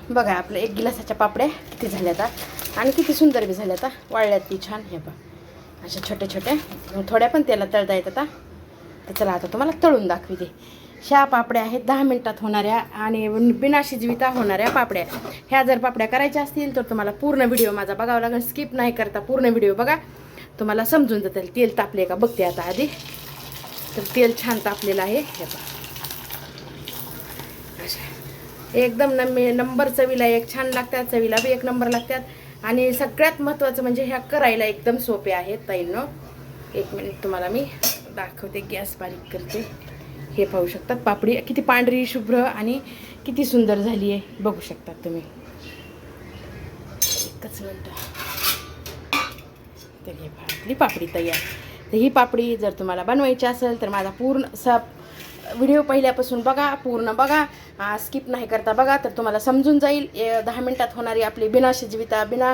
बघा आपल्या 1 गिलासाच्या पापड्या किती झाल्या आता आणि किती सुंदर बी झाल्या आता, वाळल्यात ती छान. हे बघा अशा छोट्या छोट्या, थोड्या पण त्याला तळता येतात. आता तर चला आता तुम्हाला तळून दाखवते. ह्या पापड्या आहेत 10 मिनिटात होणाऱ्या आणि बिना शिजविता होणाऱ्या पापड्या. ह्या जर पापड्या करायच्या असतील तर तुम्हाला पूर्ण व्हिडिओ माझा बघावा लागेल, स्किप नाही करता पूर्ण व्हिडिओ बघा, तुम्हाला समजून जातील. तेल तापले का बघते आता आधी. तर तेल छान तापलेलं आहे. हे बघा एकदम नंबर चवीला एक छान लागतात, चवीला बी एक नंबर लागतात. आणि सगळ्यात महत्त्वाचं म्हणजे ह्या करायला एकदम सोपे आहेत ताईंनो. 1 मिनिट तुम्हाला मी दाखवते, गॅस बारीक करते. हे पाहू शकतात पापडी किती पांढरी शुभ्र आणि किती सुंदर झाली आहे, बघू शकतात तुम्ही. एकच मिनिट. तर हे आपली पापडी तयार. तर ही पापडी जर तुम्हाला बनवायची असेल तर माझा पूर्ण व्हिडिओ पहिल्यापासून बघा, पूर्ण बघा, स्किप नाही करता बघा, तर तुम्हाला समजून जाईल. 10 मिनिटात होणारी आपली बिना शिजविता बिना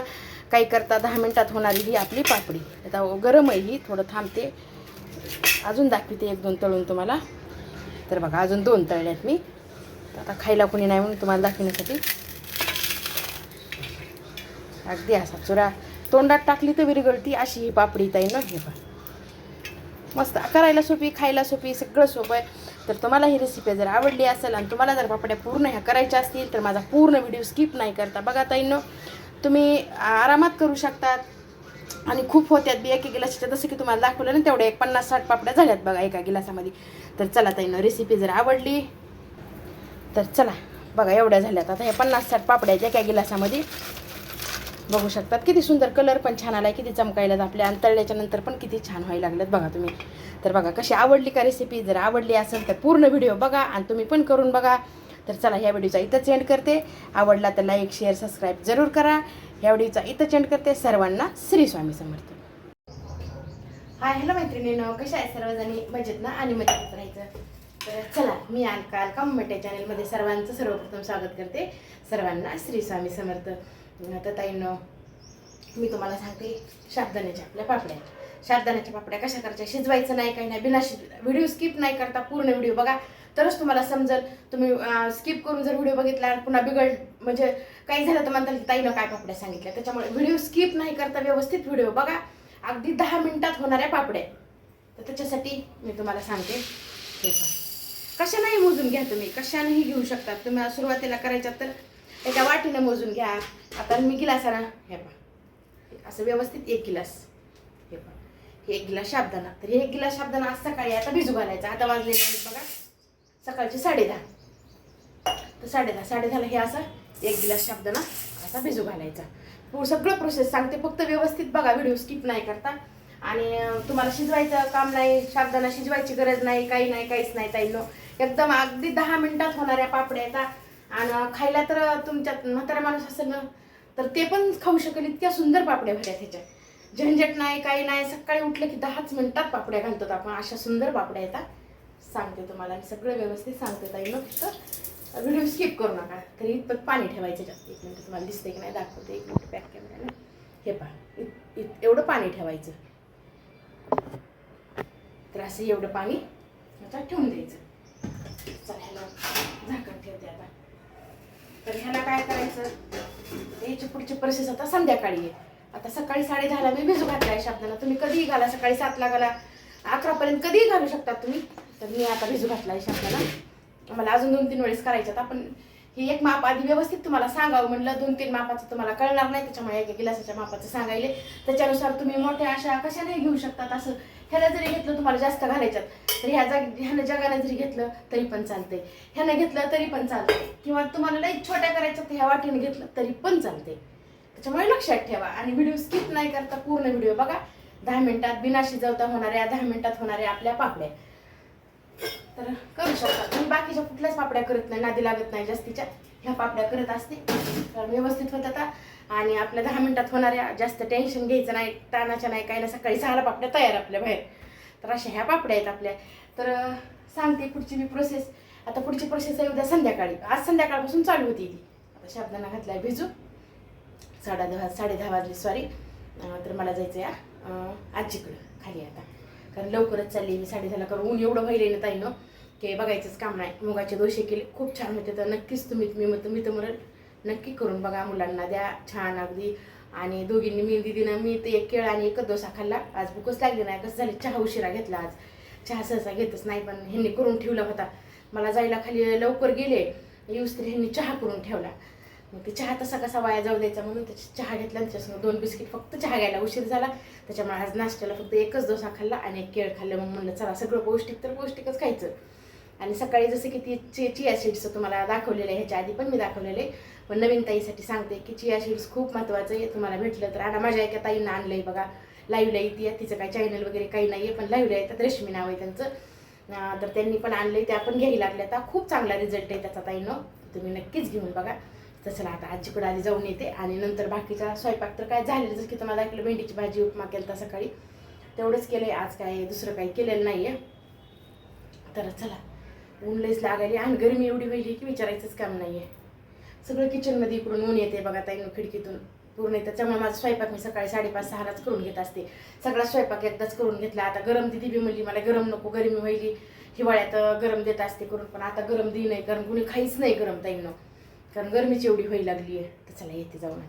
काही करता 10 मिनिटात होणारी ही आपली पापडी. आता गरम आहे ही, थोडं थांबते, अजून दाखवते 1-2 तळून तुम्हाला. तर बघा अजून 2 तळल्यात मी. आता खायला कोणी नाही म्हणून तुम्हाला दाखवण्यासाठी. अगदी असा चुरा तोंडात टाकली तर विरघळती अशी ही पापडी ताई ना. हे बघा मस्त, करायला सोपी, खायला सोपी, सगळं सोपं आहे. तर तुम्हाला ही रेसिपी जर आवडली असेल आणि तुम्हाला जर पापड्या पूर्ण ह्या करायच्या असतील तर माझा पूर्ण व्हिडिओ स्किप नाही करता बघा ताईंनो. तुम्ही आरामात करू शकतात आणि खूप होत्यात बी. 1 गिलासाच्या जसं की तुम्हाला दाखवलं ना तेवढ्या 50-60 पापड्या झाल्यात बघा 1 गिलासामध्ये. तर चला ताईंनो, रेसिपी जर आवडली तर चला बघा एवढ्या झाल्यात. आता ह्या 50-60 पापड्या 1 गिलासामध्ये बघू शकतात. किती सुंदर कलर पण छान आला, किती चमकायला आपल्या, आणि तळल्याच्या नंतर पण किती छान व्हायला लागलेत बघा तुम्ही. तर बघा कशी आवडली का रेसिपी. जर आवडली असेल तर पूर्ण व्हिडिओ बघा आणि तुम्ही पण करून बघा. तर चला ह्या व्हिडिओचा इथंच एंड करते. आवडला तर लाईक शेअर सबस्क्राईब जरूर करा. ह्या व्हिडिओचा इथंच एंड करते. सर्वांना श्री स्वामी समर्थ. हाय हॅलो मैत्रिणींनो, कशा आहे सर्वजणी, मजेत ना आणि मजेत राहायचं. तर चला मी काल कमेंट चॅनलमध्ये सर्वांचं सर्वप्रथम स्वागत करते. सर्वांना श्री स्वामी समर्थ. तर ताईंनो मी तुम्हाला सांगते साबुदाण्याच्या आपल्या पापड्या. साबुदाण्याच्या पापड्या कशा करायच्या, शिजवायचं नाही काही नाही, बिना व्हिडिओ स्किप नाही करता पूर्ण व्हिडिओ बघा, तरच तुम्हाला समजेल. तुम्ही स्किप करून जर व्हिडिओ बघितला आणि पुन्हा म्हणजे काही झालं तर म्हणताल ताईनं काय पापड्या सांगितल्या. त्याच्यामुळे व्हिडिओ स्किप नाही करता व्यवस्थित व्हिडिओ बघा. अगदी 10 मिनिटात होणाऱ्या पापड्या. तर त्याच्यासाठी मी तुम्हाला सांगते, हे कशानेही मोजून घ्या, तुम्ही कशानेही घेऊ शकतात. तुम्ही सुरुवातीला करायच्या तर एका वाटीनं मोजून घ्या. आता मी गिलासाला हे पहा असं व्यवस्थित 1 गिलास. हे पहा हे 1 गिलास साबुदाणा. तर हे 1 गिलास साबुदाणा आज सकाळी आता भिजू घालायचा. आता वाजलेले आहेत बघा सकाळचे 10:30. तर 10:30 हे असं 1 गिलास साबुदाणा असा भिजू घालायचा. सगळं प्रोसेस सांगते, फक्त व्यवस्थित बघा, व्हिडिओ स्किप नाही करता. आणि तुम्हाला शिजवायचं काम नाही, साबुदाणा शिजवायची गरज नाही, काही नाही, काहीच नाही ताईंनो. एकदम अगदी 10 मिनिटात होणाऱ्या पापड्या येतात. आणि खायला तर तुमच्यात म्हातारा माणूस असेल ना तर ते पण खाऊ शकेल, इतक्या सुंदर पापड्या भरल्या त्याच्या. झंझट नाही, काही नाही, सकाळी उठलं की 10च मिनिटात पापड्या घालतात आपण. अशा सुंदर पापड्या येतात. सांगते तुम्हाला मी सगळं व्यवस्थित सांगते ताईंनो, फक्त व्हिडिओ स्किप करू नका. तरी इतपत पाणी ठेवायचं जास्त. 1 मिनिट तुम्हाला दिसते की नाही दाखवते. 1 मिनिट बॅक कॅमेराने. हे पहा एवढं पाणी ठेवायचं. तर असं एवढं पाणी आता ठेवून द्यायचं. चला ह्याला झाकण ठेवते आता. तर ह्याला काय करायचं, याची पुढची प्रोसेस आता संध्याकाळी आहे. आता सकाळी 10:30ला मी भिजू घातलाय साबुदाणा. तुम्ही कधीही घाला, सकाळी 7ला घाला, 11पर्यंत कधीही घालू शकता तुम्ही. तर मी आता भिजू घातलाय साबुदाणा. मला अजून 2-3 वेळेस करायच्यात. आपण ही एक माप आधी व्यवस्थित तुम्हाला सांगावं म्हणलं, 2-3 मापाचं तुम्हाला कळणार नाही, त्याच्यामुळे 1 गिलासाच्या मापाचं सांगायले. त्याच्यानुसार तुम्ही मोठ्या अशा कशाने घेऊ शकतात. असं ह्याला जरी घेतलं तुम्हाला जास्त घालायच्यात तर ह्यानं जगाने जरी घेतलं तरी पण चालते, ह्यानं घेतलं तरी पण चालते, किंवा तुम्हाला लई छोट्या करायच्यात ह्या वाटीने घेतलं तरी पण चालते. त्याच्यामुळे लक्षात ठेवा आणि व्हिडिओ स्किप नाही करता पूर्ण व्हिडिओ बघा. 10 मिनिटात बिना शिजवता होणाऱ्या, 10 मिनिटात होणाऱ्या आपल्या पापड्या तर करू शकता तुम्ही. बाकीच्या कुठल्याच पापड्या करत नाही, नादी लागत नाही जास्तीच्या. ह्या पापड्या करत असते तर व्यवस्थित होत आता. आणि आपल्या 10 मिनिटात होणाऱ्या, जास्त टेन्शन घ्यायचं नाही, ताणाच्या नाही, काही नाही. सकाळी 6ला पापड्या तयार आपल्या बाहेर. तर अशा ह्या पापड्या आहेत आपल्या. तर सांगते पुढची मी प्रोसेस. आता पुढची प्रोसेस आहे उद्या संध्याकाळी. आज संध्याकाळपासून चालू होती ती. आता साबुदाणा घातलाय भिजू. 10:30 वाजले सॉरी. तर मला जायचं या आजीकडं खाली आता, कारण लवकरच चालली मी. 10:30ला करून ऊन एवढं व्हायला ना ताईनं की बघायचंच काम नाही. मुगाचे डोसे केले खूप छान होते. तर नक्कीच तुम्ही तर म्हणेल नक्की करून बघा, मुलांना द्या, छान अगदी. आणि दोघींनी मेहंदी दिनं मी ते एक केळ आणि एकच डोसा खाल्ला. आज भूकच लागली नाही. कसं झालं, चहा उशिरा घेतला आज. चहा सहसा घेतच नाही, पण ह्यांनी करून ठेवला होता. मला जायला खाली लवकर गेले, येऊस तर ह्यांनी चहा करून ठेवला. मग ते चहा तसा कसा वाया जाऊ द्यायचा म्हणून चहा घेतला. त्याच्यासमोर 2 बिस्किट, फक्त चहा घ्यायला उशीर झाला. त्याच्यामुळे आज नाश्त्याला फक्त एकच डोसा खाल्ला आणि एक केळ खाल्लं. मग म्हणलं चला सगळं पौष्टिक तर पौष्टिकच खायचं. आणि सकाळी जसं की ती चिया सीड्सचं तुम्हाला दाखवलेलं आहे, ह्याच्या आधी पण मी दाखवलेलं आहे, पण नवीन ताईसाठी सांगते की चिया सीड्स खूप महत्त्वाचं आहे. तुम्हाला भेटलं तर आणा. माझ्या एका ताईंना आणलं आहे बघा, लाईव्हला येते. तिचं काही चॅनल वगैरे काही नाही आहे, पण लाईव्हला येतात. रेशमी नाव आहे त्यांचं. तर त्यांनी पण आणलं आहे, त्या पण घ्यायला लागल्या. आता खूप चांगला रिझल्ट आहे त्याचा ताईनं. तुम्ही नक्कीच घेऊन बघा. तसं आता आजीकडे आधी जाऊन येते आणि नंतर बाकीचा स्वयंपाक तर काय झालेलं. जसं की तुम्हाला दाखवलं, भेंडीची भाजी उपमा केला सकाळी, तेवढंच केलं आहे. आज काय दुसरं काही केलेलं नाही आहे. तर चला, ऊन लईच लागायली आणि गरमी एवढी व्हायली की विचारायचंच काम नाही आहे. सगळं किचनमध्ये इकडून ऊन येते बघा ताईनं खिडकीतून पूर्ण. त्याच्यामुळे माझा स्वयंपाक मी सकाळी 5:30-6लाच करून घेत असते. सगळा स्वयंपाक एकदाच करून घेतला. आता गरम दिदी बी म्हणली मला गरम नको, गरमी व्हायली. हिवाळ्यात गरम देत असते करून, पण आता गरम दी नाही, कारण कुणी खाईच नाही गरम ताईंनं, कारण गरमीची एवढी व्हायला लागली आहे. तर चला येते जाऊन.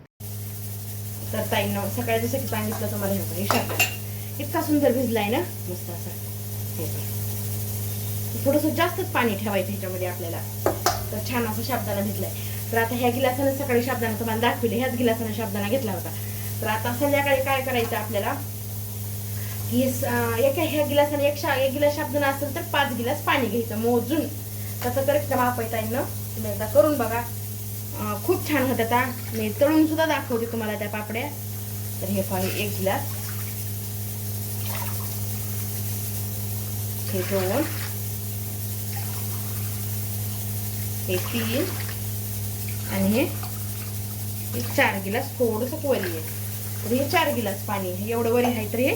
तर ताईंनं सकाळी जसं की सांगितलं तुम्हाला, हे शाबुदाणा इतका सुंदर भिजलाय ना, मस्त असा. हे थोडंसं जास्तच पाणी ठेवायचं ह्याच्यामध्ये आपल्याला, तर छान असं शाबुदाणा भिजलाय. तर आता ह्या गिलासानं सकाळी शाबुदाणा तुम्हाला दाखविले, ह्याच गिलासानं शाबुदाणा घेतला होता. तर आता संध्याकाळी काय करायचं आपल्याला, की ह्या गिलासाने एक गिलास शाबुदाणा असेल तर 5 गिलास पाणी घ्यायचं मोजून. तसं करेक्ट माप आहे ताईंनं, तुम्ही एकदा करून बघा. खूप छान होत. आता मी तळून सुद्धा दाखवते तुम्हाला त्या पापड्या. तर हे पाणी 1 गिलास, हे 2, हे 3 आणि हे 4 गिलास. थोडंसं वरी आहे, तर हे 4 गिलास पाणी. हे एवढं वरी आहे तर हे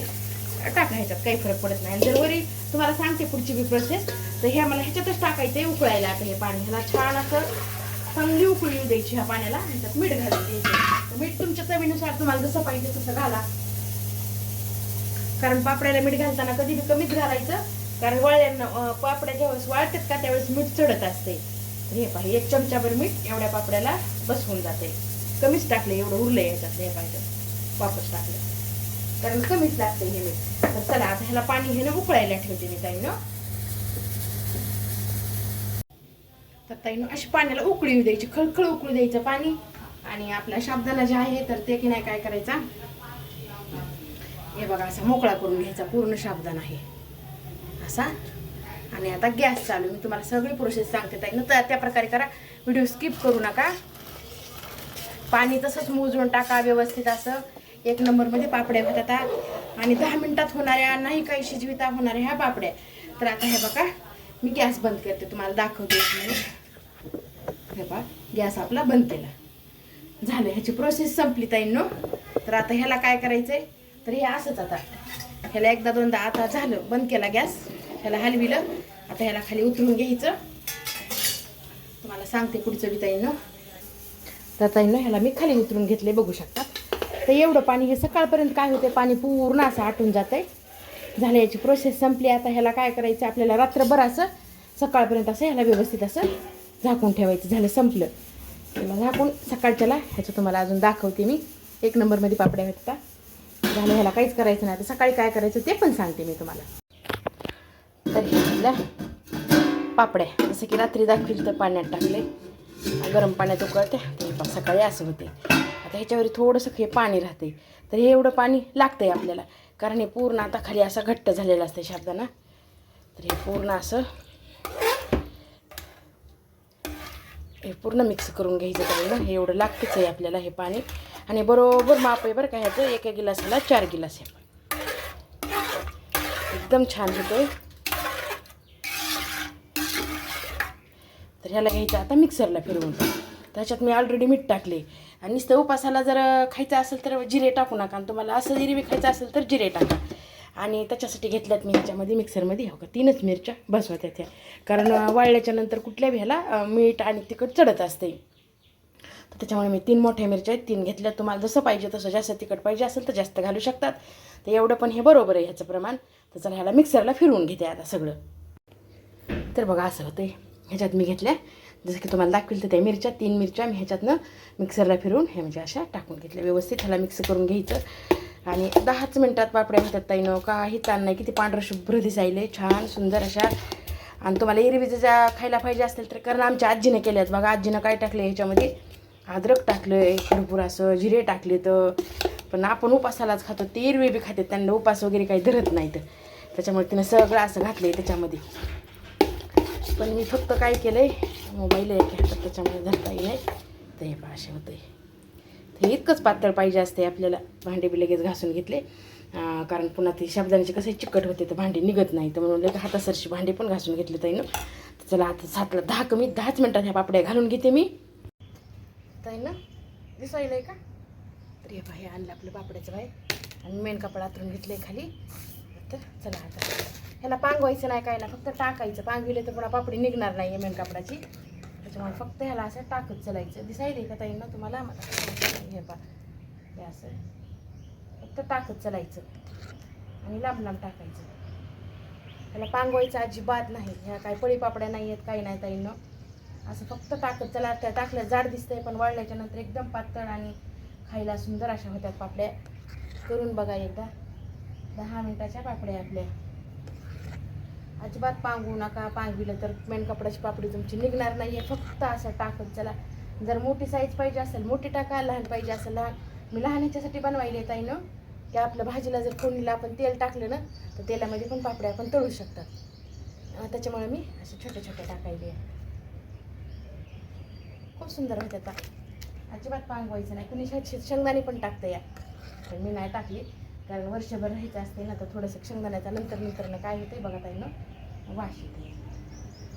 टाकायच्यात, काही फरक पडत नाही. जर वरी तुम्हाला सांगते पुढची बी प्रोसेस, तर हे मला ह्याच्यातच टाकायचं आहे उकळायला. आता हे पाणी ह्याला छान असं चांगली उकळी येऊ द्यायची ह्या पाण्याला. ह्याच्यात मीठ घालून द्यायचं. मीठ तुमच्या चवीनुसार तुम्हाला जसं पाहिजे तसं घाला, कारण पापड्याला मीठ घालताना कधी बी कमीच घालायचं, कारण वळल्यानं पापड्या ज्यावेळेस वाळतात का त्यावेळेस मीठ चढत असते. हे पाहिजे 1 चमचाभर मीठ एवढ्या पापड्याला बसवून जाते. कमीच टाकले, एवढं उरलं याच्यात. हे पाहिजे वापस टाकलं कारण कमीच लागते हे मीठ. तर चला आता ह्याला पाणी हे ना उकळायला ठेवते मी ताईनं. तर ताईनं अशी पाण्याला उकळी येऊ द्यायची, खळखळ उकळू द्यायचं पाणी. आणि आपला शाबुदाणा जे आहे तर ते की नाही काय करायचा, हे बघा असा मोकळा करून घ्यायचा पूर्ण शाबुदाणा आहे असा. आणि आता गॅस चालू. मी तुम्हाला सगळी प्रोसेस सांगते ताईनं, तर त्या प्रकारे करा, व्हिडिओ स्किप करू नका. पाणी तसंच मोजून टाका व्यवस्थित. असं 1 नंबरमध्ये पापड्या होतात आणि 10 मिनिटात होणाऱ्या, नाही काही शिजविता होणाऱ्या ह्या पापड्या. तर आता हे बघा मी गॅस बंद करते, तुम्हाला दाखवते. हे बघा गॅस आपला बंद केला, झालं. ह्याची प्रोसेस संपली ताईंनो. तर आता ह्याला काय करायचंय, तर हे असंच आता ह्याला 1दा-2दा आता झालं, बंद केला गॅस, ह्याला हलविलं. आता ह्याला खाली उतरून घ्यायचं. तुम्हाला सांगते पुढचं बी ताईंनो. तर ताईंनो ह्याला मी खाली उतरून घेतले, बघू शकता. तर एवढं पाणी हे सकाळपर्यंत काय होते, पाणी पूर्ण असं आटून जातंय. झालं, याची प्रोसेस संपली. आता ह्याला काय करायचं, आपल्याला रात्रभर असं सकाळपर्यंत असं ह्याला व्यवस्थित असं झाकून ठेवायचं. झालं, संपलं. त्याला झाकून सकाळच्याला ह्याचं तुम्हाला अजून दाखवते मी. 1 नंबरमध्ये पापड्या होत्या. झालं, ह्याला काहीच करायचं नाही. तर सकाळी काय करायचं ते पण सांगते मी तुम्हाला. तर ह्याला पापड्या जसं की रात्री दाखवली तर पाण्यात टाकले, गरम पाण्यात उकळते. ते सकाळी असं होते. आता ह्याच्यावर थोडंसं हे पाणी राहते, तर हे एवढं पाणी लागतंय आपल्याला, कारण हे पूर्ण आता खाली असं घट्ट झालेलं असतं शाबुदाणा. तर हे पूर्ण असं हे पूर्ण मिक्स करून घ्यायचं त्याला. हे एवढं लागतंच आहे आपल्याला हे पाणी. आणि बरोबर माप आहे बरं का ह्याचं, 1 गिलासाला 4 गिलास आहे. एकदम छान होतोय. तर ह्याला घ्यायचं आता मिक्सरला फिरवून. त्याच्यात मी ऑलरेडी मीठ टाकले. आणि नुसतं उपासाला जर खायचं असेल तर जिरे टाकू नका, आणि तुम्हाला असं जिरे खायचं असेल तर जिरे टाका. आणि त्याच्यासाठी घेतल्यात मी ह्याच्यामध्ये मिक्सरमध्ये हो का 3च मिरच्या बसवा त्या, कारण वाळल्याच्या नंतर कुठल्या ह्याला मीठ आणि तिखट चढत असते. तर त्याच्यामुळे मी 3 मोठ्या मिरच्या आहेत, 3 घेतल्या. तुम्हाला जसं पाहिजे तसं, जास्त तिखट पाहिजे असेल तर जास्त घालू शकतात. तर एवढं पण हे बरोबर आहे ह्याचं प्रमाण. तर चला ह्याला मिक्सरला फिरवून घेते आता सगळं. तर बघा असं होतं. ह्याच्यात मी घेतल्या जसं की तुम्हाला दाखवेल तर त्या मिरच्या 3 मिरच्या मी ह्याच्यातनं मिक्सरला फिरून हे म्हणजे अशा टाकून घेतल्या. व्यवस्थित ह्याला मिक्स करून घ्यायचं आणि 10च मिनटात पापड्या होतात ताईनं. काही ताण नाही. किती पांढरं शुभ्र दिसायले छान सुंदर अशा. आणि तुम्हाला एरवी जर खायला पाहिजे असेल तर कारण आमच्या आजीनं केल्यात बघा. आजीनं काय टाकलं ह्याच्यामध्ये अद्रक टाकलं आहे भरपूर असं, जिरे टाकले तर. पण आपण उपासालाच खातो, ते एरवी बी खातात, त्यांना उपास वगैरे काही धरत नाहीत. त्याच्यामुळे तिनं सगळं असं घातलं आहे त्याच्यामध्ये. पण मी फक्त काय केलं आहे, मोबाईल आहे हातात त्याच्यामुळे धरता येईल. तर हे पहा असे होतं आहे. तर इतकंच पातळ पाहिजे असते आपल्याला. भांडे बी लगेच घासून घेतले कारण पुन्हा ते शब्दांचे कसे चिकट होते तर भांडी निघत नाही. तर म्हणून लगेच हातासरशी भांडे पण घासून घेतले ताईनं. तर चला आता 7ला 10 कमी 10च मिनटात ह्या पापड्या घालून घेते मी. ताईनं दिसायला का? तर हे बाहेर आणलं आपलं पापड्याचं बाहेर आणि मेन कपडा आतरून घेतलं आहे खाली. तर चला आता ह्याला पांगवायचं नाही काय ना, फक्त टाकायचं. पांगविले तर पुन्हा पापडी निघणार नाही मेन कपडाची. त्याच्यामुळे फक्त ह्याला असं टाकत चलायचं. दिसायला का ताईनं तुम्हाला? हे पा हे असं फक्त टाकत चलायचं आणि लांब लांब टाकायचं. ह्याला पांगवायचं अजिबात नाही. ह्या काय पळी पापड्या नाही आहेत काही नाही ताईनं. असं फक्त टाकत चला. त्या टाकल्या जाड दिसतंय पण वाळल्याच्या नंतर एकदम पातळ आणि खायला सुंदर अशा होत्यात पापड्या. करून बघा एकदा. 10 मिनटाच्या पापड्या आपल्या. अजिबात पांगवू नका. पांगविलं तर मेन कपड्याची पापडी तुमची निघणार नाही आहे. फक्त असं टाकत चला. जर मोठी साईज पाहिजे असेल मोठी टाका, लहान पाहिजे असेल लहान. मी लहान ह्याच्यासाठी बनवायला येत आहे ना की आपलं भाजीला जर फोडणीला आपण तेल टाकलं ना तर तेलामध्ये पण पापड्या आपण तळू शकतात. त्याच्यामुळे मी असे छोटे छोटे टाकायले. खूप सुंदर होत्या. अजिबात पांगवायचं नाही. कुणी शेंगदाणे पण टाकतं या, पण मी नाही टाकली कारण वर्षभर राहायचं असते ना. तर थोडंसं शेंगदाण्याचा नंतर काय होते बघा ताईनं वाश येते.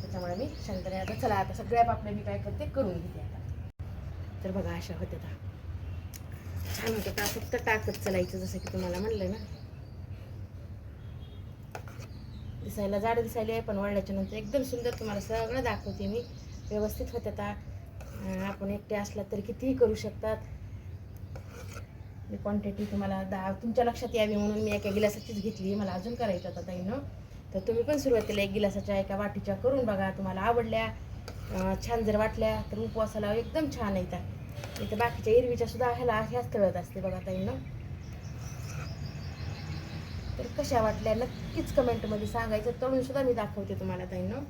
त्याच्यामुळे मी शेंगदाणे आता चला आता सगळ्या पापड्या मी काय करते करून घेते आता. तर बघा अशा होत्या छान होतं का. फक्त टाकत चलायचं जसं की तुम्हाला म्हणलं ना. दिसायला जाड दिसायला पण वळल्याच्या नंतर एकदम सुंदर तुम्हाला सगळं दाखवते मी. व्यवस्थित होत्या. आपण एकटे असला तरी कितीही करू शकतात. मी क्वांटिटी तुम्हाला तुमच्या लक्षात यावी म्हणून मी एका गिलासाचीच घेतली. मला अजून करायचं होता ताईनं. तर तुम्ही पण सुरुवातीला 1 गिलासाच्या एका वाटीच्या करून बघा. तुम्हाला आवडल्या छान जर वाटल्या तर उपवासाला एकदम छान येतात. इथं बाकीच्या एरवीच्या सुद्धा ह्याच तळत असते बघा ताईनं. तर कशा वाटल्या नक्कीच कमेंटमध्ये सांगायचं. तळून सुद्धा मी दाखवते तुम्हाला ताईनं.